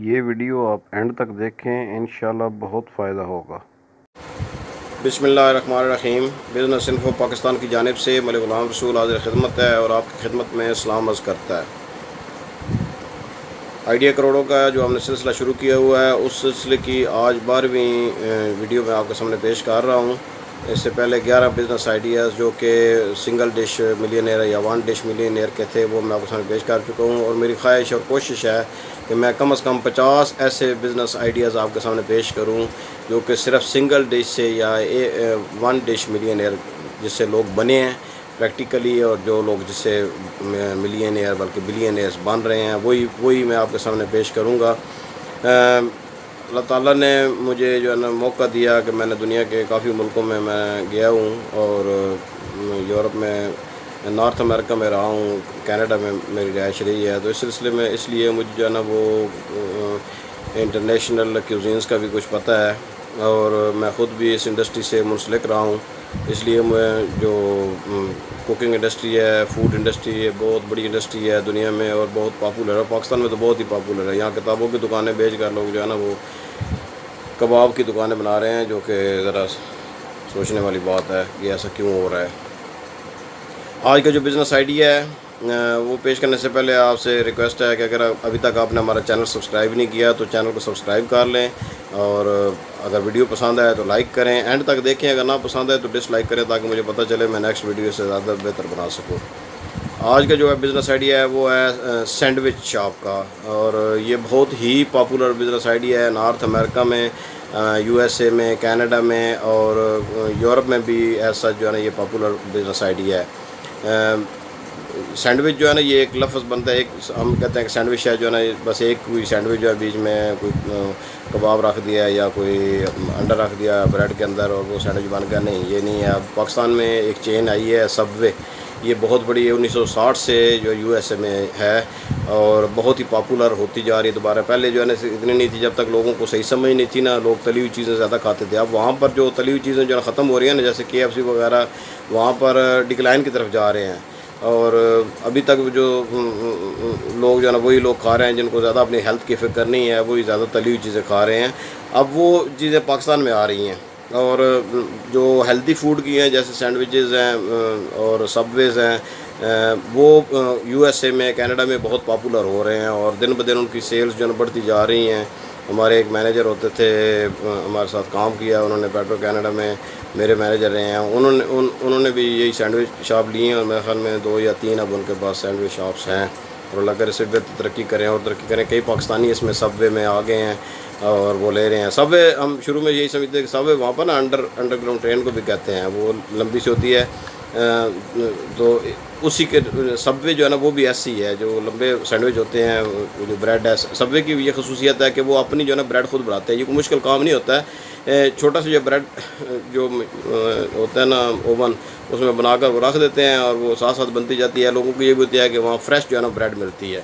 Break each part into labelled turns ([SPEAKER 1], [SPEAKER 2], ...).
[SPEAKER 1] یہ ویڈیو آپ اینڈ تک دیکھیں انشاءاللہ بہت فائدہ ہوگا۔
[SPEAKER 2] بسم اللہ الرحمن الرحیم۔ بزنس انفو پاکستان کی جانب سے ملک غلام رسول حاضر خدمت ہے اور آپ کی خدمت میں سلام عرض کرتا ہے۔ آئیڈیا کروڑوں کا جو ہم نے سلسلہ شروع کیا ہوا ہے، اس سلسلے کی آج 12ویں ویڈیو میں آپ کے سامنے پیش کر رہا ہوں۔ اس سے پہلے 11 بزنس آئیڈیاز جو کہ سنگل ڈش ملینئر یا ون ڈش ملینئر کے تھے، وہ میں آپ کے سامنے پیش کر چکا ہوں، اور میری خواہش اور کوشش ہے کہ میں کم از کم 50 ایسے بزنس آئیڈیاز آپ کے سامنے پیش کروں جو کہ صرف سنگل ڈش سے یا ون ڈش ملینئر جس سے لوگ بنے ہیں پریکٹیکلی، اور جو لوگ جس سے ملینئر بلکہ بلینئرز بن رہے ہیں، وہی میں آپ کے سامنے پیش کروں گا۔ اللہ تعالیٰ نے مجھے جو ہے نا موقع دیا کہ میں نے دنیا کے کافی ملکوں میں گیا ہوں، اور یورپ میں، نارتھ امریکہ میں رہا ہوں، کینیڈا میں میری رہائش رہی ہے، تو اس سلسلے میں اس لیے مجھے جو ہے نا وہ انٹرنیشنل کیوزینس کا بھی کچھ پتہ ہے، اور میں خود بھی اس انڈسٹری سے منسلک رہا ہوں۔ اس لیے میں جو کوکنگ انڈسٹری ہے، فوڈ انڈسٹری ہے، بہت بڑی انڈسٹری ہے دنیا میں، اور بہت پاپولر ہے۔ پاکستان میں تو بہت ہی پاپولر ہے۔ یہاں کتابوں کی دکانیں بیچ کر لوگ جو ہے نا وہ کباب کی دکانیں بنا رہے ہیں، جو کہ ذرا سوچنے والی بات ہے کہ ایسا کیوں ہو رہا ہے۔ آج کا جو بزنس آئیڈیا ہے وہ پیش کرنے سے پہلے آپ سے ریکویسٹ ہے کہ اگر ابھی تک آپ نے ہمارا چینل سبسکرائب نہیں کیا تو چینل کو سبسکرائب کر لیں، اور اگر ویڈیو پسند آئے تو لائک کریں، اینڈ تک دیکھیں، اگر نہ پسند آئے تو ڈس لائک کریں تاکہ مجھے پتہ چلے میں نیکسٹ ویڈیو سے زیادہ بہتر بنا سکوں۔ آج کا جو ہے بزنس آئیڈیا ہے وہ ہے سینڈوچ شاپ کا، اور یہ بہت ہی پاپولر بزنس آئیڈیا ہے نارتھ امریکہ میں، یو ایس اے میں، کینیڈا میں، اور یورپ میں بھی ایسا جو ہے نا یہ پاپولر بزنس آئیڈیا ہے۔ سینڈوچ جو ہے نا یہ ایک لفظ بنتا ہے، ایک ہم کہتے ہیں کہ سینڈوچ ہے جو ہے نا بس ایک کوئی سینڈوچ جو ہے بیچ میں کوئی کباب رکھ دیا یا کوئی انڈا رکھ دیا بریڈ کے اندر اور وہ سینڈوچ بن گیا، نہیں، یہ نہیں ہے۔ اب پاکستان میں ایک چین آئی ہے سب وے، یہ بہت بڑی 1960 سے جو یو ایس اے میں ہے اور بہت ہی پاپولر ہوتی جا رہی ہے دوبارہ۔ پہلے جو ہے نا اتنی نہیں تھی، جب تک لوگوں کو صحیح سمجھ نہیں تھی نا، لوگ تلی ہوئی چیزیں زیادہ کھاتے تھے۔ اب وہاں پر جو تلی ہوئی چیزیں جو ہے ختم ہو رہی ہیں نا، جیسے KFC وغیرہ، وہاں پر ڈکلائن کی طرف جا رہے ہیں، اور ابھی تک جو لوگ جو ہے نا وہی لوگ کھا رہے ہیں جن کو زیادہ اپنی ہیلتھ کی فکر نہیں ہے، وہی زیادہ تلی ہوئی چیزیں کھا رہے ہیں۔ اب وہ چیزیں پاکستان میں آ رہی ہیں، اور جو ہیلتھی فوڈ کی ہیں جیسے سینڈوچز ہیں اور سب ویز ہیں، وہ یو ایس اے میں، کینیڈا میں بہت پاپولر ہو رہے ہیں، اور دن بدن ان کی سیلز جو ہے نا بڑھتی جا رہی ہیں۔ ہمارے ایک مینیجر ہوتے تھے، ہمارے ساتھ کام کیا انہوں نے پیٹرو کینیڈا میں، میرے مینیجر رہے ہیں، انہوں نے بھی یہی سینڈوچ شاپ لی ہیں، اور میرے خیال میں 2 یا 3 اب ان کے پاس سینڈوچ شاپس ہیں، اور اللہ کرے سے بہتر ترقی کریں اور ترقی کریں۔ کئی پاکستانی اس میں سب وے میں آ گئے ہیں اور وہ لے رہے ہیں۔ سب وے ہم شروع میں یہی سمجھتے ہیں کہ سب وے وہاں پر نا انڈر گراؤنڈ ٹرین کو بھی کہتے ہیں، وہ لمبی سی ہوتی ہے، تو اسی کے سب وے جو ہے نا وہ بھی ایسی ہے، جو لمبے سینڈوچ ہوتے ہیں، جو بریڈ ہے، سب وے کی یہ خصوصیت ہے کہ وہ اپنی جو ہے نا بریڈ خود بناتے ہیں۔ یہ کوئی مشکل کام نہیں ہوتا ہے، چھوٹا سا جو بریڈ جو ہوتا ہے نا اوون، اس میں بنا کر وہ رکھ دیتے ہیں، اور وہ ساتھ ساتھ بنتی جاتی ہے۔ لوگوں کو یہ بھی ہوتا ہے کہ وہاں فریش جو ہے نا بریڈ ملتی ہے،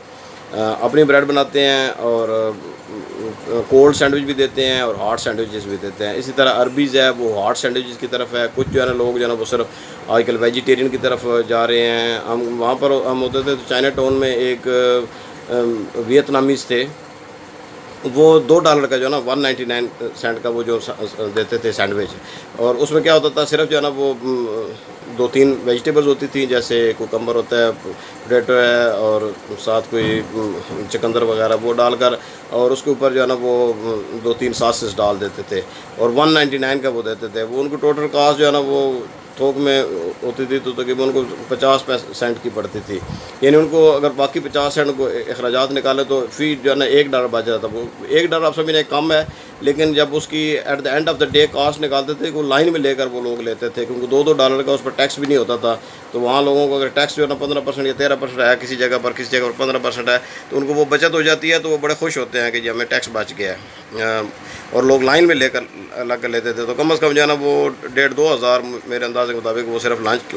[SPEAKER 2] اپنی بریڈ بناتے ہیں، اور کولڈ سینڈوچ بھی دیتے ہیں اور ہاٹ سینڈوچز بھی دیتے ہیں۔ اسی طرح عربیز ہے، وہ ہاٹ سینڈوچز کی طرف ہے۔ کچھ جو ہے نا لوگ جو ہے نا وہ صرف آج کل ویجیٹیرین کی طرف جا رہے ہیں۔ ہم وہاں پر ہم ہوتے تھے تو چائنا ٹاؤن میں ایک ویتنامیز تھے، وہ $2 کا جو ہے نا 199 سینٹ کا وہ جو دیتے تھے سینڈوچ، اور اس میں کیا ہوتا تھا، صرف جو ہے نا وہ 2-3 ویجیٹیبلز ہوتی تھیں، جیسے کوکمبر ہوتا ہے، پوٹیٹو ہے، اور ساتھ کوئی چکندر وغیرہ، وہ ڈال کر، اور اس کے اوپر جو ہے نا وہ 2-3 ساسز ڈال دیتے تھے، اور 199 کا وہ دیتے تھے۔ وہ ان کو ٹوٹل کاسٹ جو ہے نا وہ تھوک میں ہوتی تھی تو تقریباً ان کو 50 سینٹ کی پڑتی تھی، یعنی ان کو اگر باقی 50 سینٹ کو اخراجات نکالے تو فی جو ہے نا $1 بچ جاتا تھا۔ وہ $1 آپ سمجھیں کم ہے، لیکن جب اس کی at the end of the day cost نکالتے تھے، وہ لائن میں لے کر وہ لوگ لیتے تھے، کیونکہ $2 کا اس پر ٹیکس بھی نہیں ہوتا تھا۔ تو وہاں لوگوں کو اگر ٹیکس جو ہے نا 15% یا 13% ہے کسی جگہ پر 15% ہے، تو ان کو وہ بچت ہو جاتی ہے، تو وہ بڑے خوش ہوتے ہیں کہ جی ہمیں ٹیکس بچ گیا ہے، اور لوگ لائن میں لے کر لگ کر لیتے تھے۔ تو کم از کم جو ہے نا وہ 1,500-2 ہزار میرے اندازے کے مطابق وہ صرف لنچ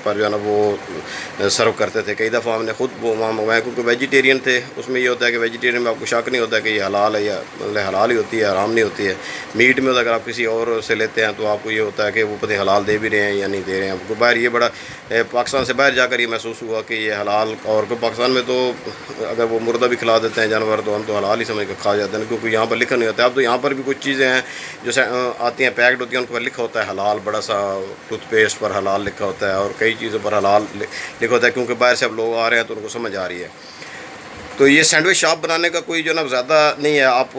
[SPEAKER 2] پر جو ہے نا وہ سرو کرتے تھے۔ کئی دفعہ ہم نے خود وہ وہاں منگوایا، کیونکہ ویجیٹیرین تھے۔ اس میں یہ ہوتا ہے کہ ویجیٹیرین میں آپ کو شک نہیں ہوتا کہ یہ حلال ہے یا حلال ہی ہوتی ہے، حرام نہیں ہوتی ہے. میٹ میں اگر آپ کسی اور سے لیتے ہیں تو آپ کو یہ ہوتا ہے کہ وہ پتہ حلال دے بھی رہے ہیں یا نہیں دے رہے ہیں. باہر یہ بڑا پاکستان سے باہر جا کر یہ محسوس ہوا کہ یہ حلال، اور پاکستان میں تو اگر وہ مردہ بھی کھلا دیتے ہیں جانور تو ہم تو حلال ہی سمجھ کر کھا جاتے ہیں، کیونکہ یہاں پر لکھا نہیں ہوتا ہے. اب تو یہاں پر بھی کچھ چیزیں ہیں جو آتی ہیں پیکڈ ہوتی ہیں، ان پر لکھا ہوتا ہے حلال، بڑا سا ٹوتھ پیسٹ پر حلال لکھا ہوتا ہے اور کئی چیزوں پر حلال لکھا ہوتا ہے، کیونکہ باہر سے اب لوگ آ رہے ہیں تو ان کو سمجھ آ رہی ہے. تو یہ سینڈوچ شاپ بنانے کا کوئی جو ہے نا زیادہ نہیں ہے. آپ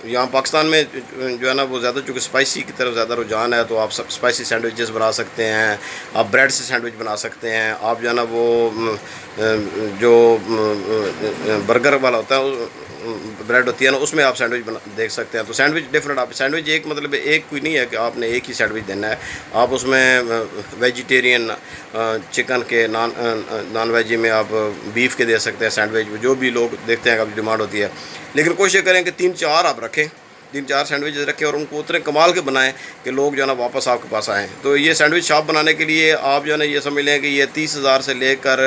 [SPEAKER 2] یہاں پاکستان میں جو ہے نا وہ زیادہ چونکہ اسپائسی کی طرف زیادہ رجحان ہے، تو آپ اسپائسی سینڈوچز بنا سکتے ہیں، آپ بریڈ سے سینڈوچ بنا سکتے ہیں، آپ جو ہے نا وہ جو برگر والا ہوتا ہے بریڈ ہوتی ہے نا اس میں آپ سینڈوچ دیکھ سکتے ہیں. تو سینڈوچ ڈفرینٹ، آپ سینڈوچ ایک مطلب ایک کوئی نہیں ہے کہ آپ نے ایک ہی سینڈوچ دینا ہے. آپ اس میں ویجیٹیرین چکن کے نان ویجی میں آپ بیف کے دے سکتے ہیں سینڈوچ، جو بھی لوگ دیکھتے ہیں کہ ڈیمانڈ ہوتی ہے. لیکن کوشش کریں کہ 3-4 آپ رکھیں، 3-4 سینڈوچز رکھیں اور ان کو اتنے کمال کے بنائیں کہ لوگ جو ہے نا واپس آپ کے پاس آئیں. تو یہ سینڈوچ شاپ بنانے کے لیے آپ جو ہے نا یہ سمجھ لیں کہ یہ 30,000 سے لے کر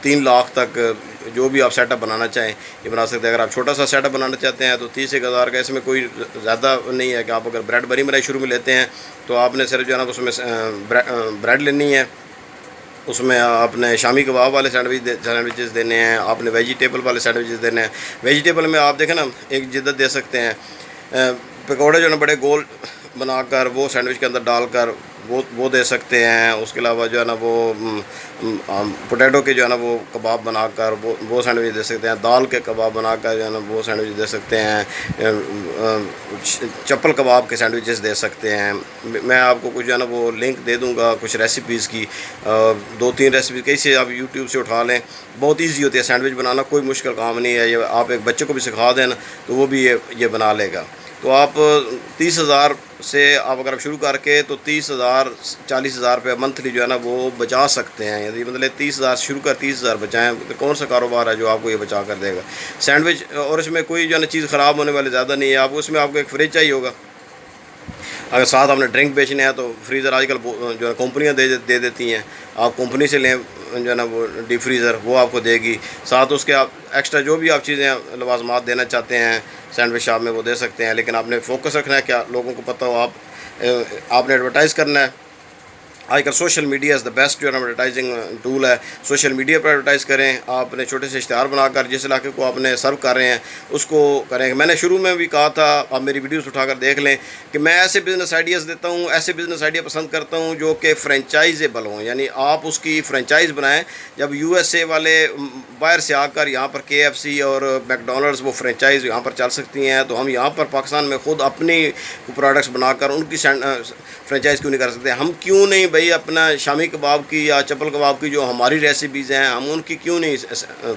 [SPEAKER 2] 3 لاکھ تک جو بھی آپ سیٹ اپ بنانا چاہیں یہ بنا سکتے ہیں. اگر آپ چھوٹا سا سیٹ اپ بنانا چاہتے ہیں تو 30,000 کا، اس میں کوئی زیادہ نہیں ہے کہ آپ اگر بریڈ بنی بنائی شروع میں لیتے ہیں تو آپ نے صرف جو ہے نا اس میں بریڈ لینی ہے، اس میں آپ نے شامی کباب والے سینڈوچز دینے ہیں، آپ نے ویجیٹیبل والے سینڈوچز دینے ہیں. ویجیٹیبل میں آپ دیکھیں نا ایک جدت دے سکتے ہیں، پکوڑے جو ہے نا بڑے گول بنا کر وہ سینڈوچ کے اندر ڈال کر وہ دے سکتے ہیں. اس کے علاوہ جو ہے نا وہ پوٹیٹو کے جو ہے نا وہ کباب بنا کر وہ سینڈوچ دے سکتے ہیں. دال کے کباب بنا کر جو ہے نا وہ سینڈوچ دے سکتے ہیں. چپل کباب کے سینڈوچز دے سکتے ہیں. میں آپ کو کچھ جو ہے نا وہ لنک دے دوں گا کچھ ریسیپیز کی، 2-3 ریسیپیز کیسے آپ یوٹیوب سے اٹھا لیں. بہت ایزی ہوتی ہے سینڈوچ بنانا، کوئی مشکل کام نہیں ہے. یہ آپ ایک بچے کو بھی سکھا دیں نا تو وہ بھی یہ بنا لے گا. تو آپ 30,000 سے آپ اگر آپ شروع کر کے تو 30,000 40,000 روپے منتھلی جو ہے نا وہ بچا سکتے ہیں. یعنی مطلب 30,000 شروع کر 30,000 بچائیں. کون سا کاروبار ہے جو آپ کو یہ بچا کر دے گا سینڈوچ؟ اور اس میں کوئی جو ہے نا چیز خراب ہونے والی زیادہ نہیں ہے. آپ اس میں آپ کو ایک فریج چاہیے ہوگا. اگر ساتھ آپ نے ڈرنک بیچنے ہیں تو فریزر آج کل جو ہے کمپنیاں دے دیتی ہیں، آپ کمپنی سے لیں جو ہے نا وہ ڈیپ فریزر، وہ آپ کو دے گی. ساتھ اس کے آپ ایکسٹرا جو بھی آپ چیزیں لوازمات دینا چاہتے ہیں سینڈوچ شاپ میں وہ دے سکتے ہیں. لیکن آپ نے فوکس رکھنا ہے کیا لوگوں کو پتہ ہو. آپ نے ایڈورٹائز کرنا ہے. آج کل social media is the best جو ہے نا ایڈورٹائزنگ ٹول ہے. سوشل میڈیا پر ایڈورٹائز کریں. آپ نے چھوٹے سے اشتہار بنا کر جس علاقے کو آپ نے سرو کر رہے ہیں اس کو کریں. میں نے شروع میں بھی کہا تھا، آپ میری ویڈیوز اٹھا کر دیکھ لیں کہ میں ایسے بزنس آئیڈیاز دیتا ہوں، ایسے بزنس آئیڈیا پسند کرتا ہوں جو کہ فرینچائزیبل ہوں. یعنی آپ اس کی فرینچائز بنائیں. جب USA والے باہر سے آ کر یہاں پر KFC اور میکڈونلڈز وہ فرینچائز یہاں پر چل سکتی ہیں، تو ہم یہاں پر پاکستان میں خود اپنی پروڈکٹس بنا کر ان کی فرینچائز کیوں نہیں کر سکتے؟ ہم کیوں نہیں بھائی اپنا شامی کباب کی یا چپل کباب کی جو ہماری ریسیپیز ہیں ہم ان کی کیوں نہیں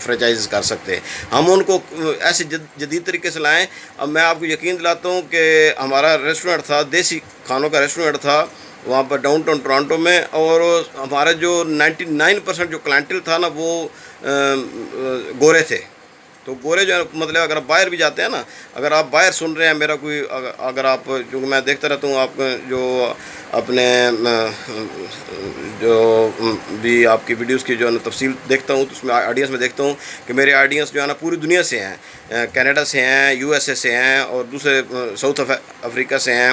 [SPEAKER 2] فرینچائز کر سکتے؟ ہم ان کو ایسے جدید طریقے سے لائیں. اب میں آپ کو یقین دلاتا ہوں کہ ہمارا ریسٹورنٹ تھا، دیسی کھانوں کا ریسٹورنٹ تھا وہاں پر ڈاؤن ٹاؤن ٹورانٹو میں، اور ہمارا جو 99% جو کلائنٹل تھا نا وہ گورے تھے. تو گورے جو ہے مطلب اگر آپ باہر بھی جاتے ہیں نا، اگر آپ باہر سن رہے ہیں میرا کوئی، اگر آپ کیونکہ میں دیکھتا رہتا ہوں آپ جو اپنے جو بھی آپ کی ویڈیوز کی جو ہے نا تفصیل دیکھتا ہوں تو اس میں آڈینس میں دیکھتا ہوں کہ میرے آڈینس جو ہے نا پوری دنیا سے ہیں، کینیڈا سے ہیں، USA سے ہیں اور دوسرے ساؤتھ افریقہ سے ہیں.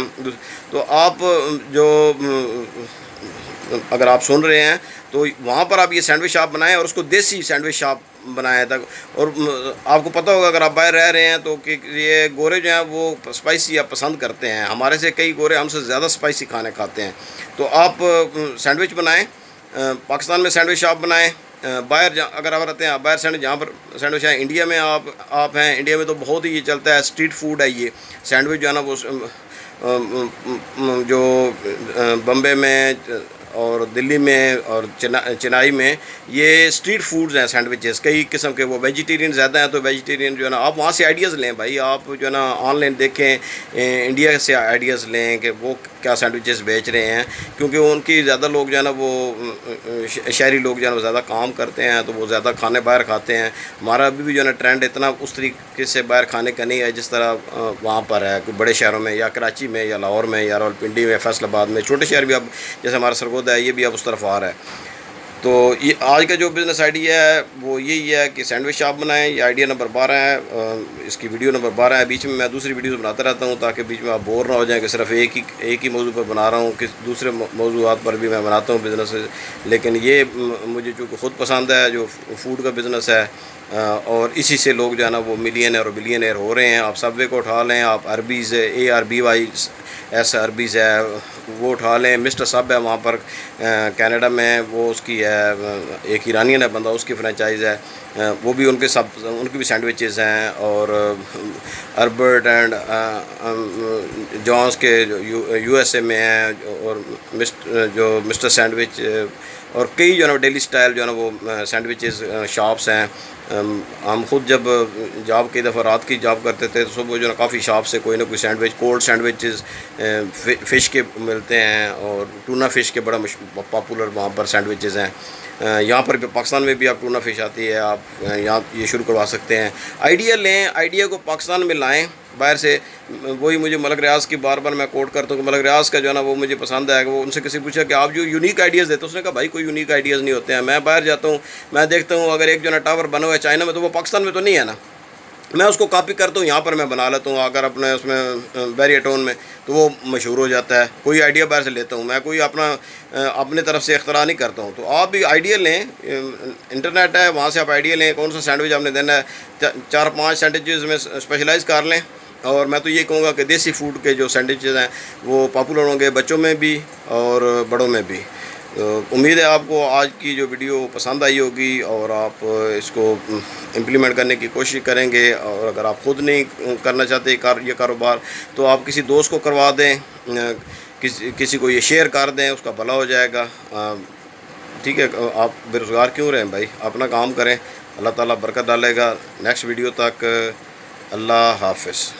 [SPEAKER 2] تو آپ جو اگر آپ سن رہے ہیں تو وہاں پر آپ یہ سینڈوچ شاپ بنائیں اور اس کو دیسی سینڈوچ شاپ بنایا تھا. اور آپ کو پتہ ہوگا اگر آپ باہر رہ رہے ہیں تو کہ یہ گورے جو ہیں وہ اسپائسی آپ پسند کرتے ہیں. ہمارے سے کئی گورے ہم سے زیادہ اسپائسی کھانے کھاتے ہیں. تو آپ سینڈوچ بنائیں، پاکستان میں سینڈوچ شاپ بنائیں. باہر اگر آپ رہتے ہیں باہر سینڈوچ، جہاں پر سینڈوچ ہے انڈیا میں آپ ہیں، انڈیا میں تو بہت ہی یہ چلتا ہے، اسٹریٹ فوڈ ہے یہ سینڈوچ جو ہے نا وہ جو بمبے میں اور دلی میں اور چنائی میں یہ اسٹریٹ فوڈز ہیں سینڈوچز کئی قسم کے. وہ ویجیٹیرین زیادہ ہیں تو ویجیٹیرین جو ہے نا آپ وہاں سے آئیڈیاز لیں بھائی. آپ جو ہے نا آن لائن دیکھیں، انڈیا سے آئیڈیاز لیں کہ وہ کیا سینڈوچز بیچ رہے ہیں، کیونکہ ان کی زیادہ لوگ جو ہے نا وہ شہری لوگ جو ہے نا زیادہ کام کرتے ہیں تو وہ زیادہ کھانے باہر کھاتے ہیں. ہمارا ابھی بھی جو ہے نا ٹرینڈ اتنا اس طریقے سے باہر کھانے کا نہیں ہے جس طرح وہاں پر ہے کوئی بڑے شہروں میں، یا کراچی میں یا لاہور میں یا راولپنڈی میں، فیصل آباد میں. چھوٹے شہر بھی اب جیسے ہمارا سرگودا ہے یہ بھی اب اس طرف آ رہا ہے. تو یہ آج کا جو بزنس آئیڈیا ہے وہ یہی ہے کہ سینڈوچ شاپ بنائیں. یہ آئیڈیا نمبر 12 ہے, اس کی ویڈیو نمبر 12 ہے. بیچ میں دوسری ویڈیوز بناتا رہتا ہوں تاکہ بیچ میں آپ بور نہ ہو جائیں کہ صرف ایک ہی موضوع پر بنا رہا ہوں, کہ دوسرے موضوعات پر بھی میں بناتا ہوں بزنس. لیکن یہ مجھے چونکہ خود پسند ہے جو فوڈ کا بزنس ہے, اور اسی سے لوگ جو ہے نا وہ ملینئر اور بلینئر ہو رہے ہیں. آپ سب وے کو اٹھا لیں, آپ اربیز ARBYS اربیز ہے وہ اٹھا لیں. مسٹر سب ہے وہاں پر کینیڈا میں, وہ اس کی ہے ایک ایرانین ہے بندہ, اس کی فرینچائز ہے, وہ بھی ان کی بھی سینڈوچز ہیں. اور اربرٹ اینڈ جانس کے USA میں ہیں, اور جو مسٹر سینڈوچ, اور کئی جو ہے نا ڈیلی سٹائل جو ہے نا وہ سینڈوچز شاپس ہیں. ہم خود جب جاب کئی دفعہ رات کی جاب کرتے تھے تو صبح جو ہے نا کافی شاپ سے کوئی نہ کوئی سینڈوچ, کولڈ سینڈوچز فش کے ملتے ہیں, اور ٹونا فش کے بڑا پاپولر وہاں پر سینڈوچز ہیں. یہاں پر بھی پاکستان میں بھی آپ ٹونا فش آتی ہے, آپ یہاں یہ شروع کروا سکتے ہیں. آئیڈیا لیں, آئیڈیا کو پاکستان میں لائیں باہر سے. وہی مجھے ملک ریاض کی بار بار میں کوٹ کرتا ہوں کہ ملک ریاض کا جو ہے نا وہ مجھے پسند ہے. کہ وہ ان سے کسی پوچھا کہ آپ جو یونیک آئیڈیاز دیتے ہیں, اس نے کہا بھائی کوئی یونیک آئیڈیاز نہیں ہوتے ہیں. میں باہر جاتا ہوں, میں دیکھتا ہوں اگر ایک جو ہے نا ٹاور بنا ہوا ہے چائنا میں, تو وہ پاکستان میں تو نہیں ہے نا, میں اس کو کاپی کرتا ہوں, یہاں پر میں بنا لیتا ہوں. اگر اپنے اس میں بیریٹون میں تو وہ مشہور ہو جاتا ہے. کوئی آئیڈیا باہر سے لیتا ہوں, میں کوئی اپنے طرف سے اختراع نہیں کرتا ہوں. تو آپ بھی آئیڈیا لیں, انٹرنیٹ ہے وہاں سے آپ آئیڈیا لیں, کون سا سینڈوچ آپ نے دینا ہے. 4-5 سینڈوچز میں اسپیشلائز کر لیں. اور میں تو یہ کہوں گا کہ دیسی فوڈ کے جو سینڈوچز ہیں وہ پاپولر ہوں گے بچوں میں بھی اور بڑوں میں بھی. امید ہے آپ کو آج کی جو ویڈیو پسند آئی ہوگی, اور آپ اس کو امپلیمنٹ کرنے کی کوشش کریں گے. اور اگر آپ خود نہیں کرنا چاہتے یہ کاروبار, تو آپ کسی دوست کو کروا دیں, کسی کو یہ شیئر کر دیں, اس کا بھلا ہو جائے گا. ٹھیک ہے, آپ بے روزگار کیوں رہیں بھائی, اپنا کام کریں, اللہ تعالیٰ برکت ڈالے گا. نیکسٹ ویڈیو تک اللہ حافظ.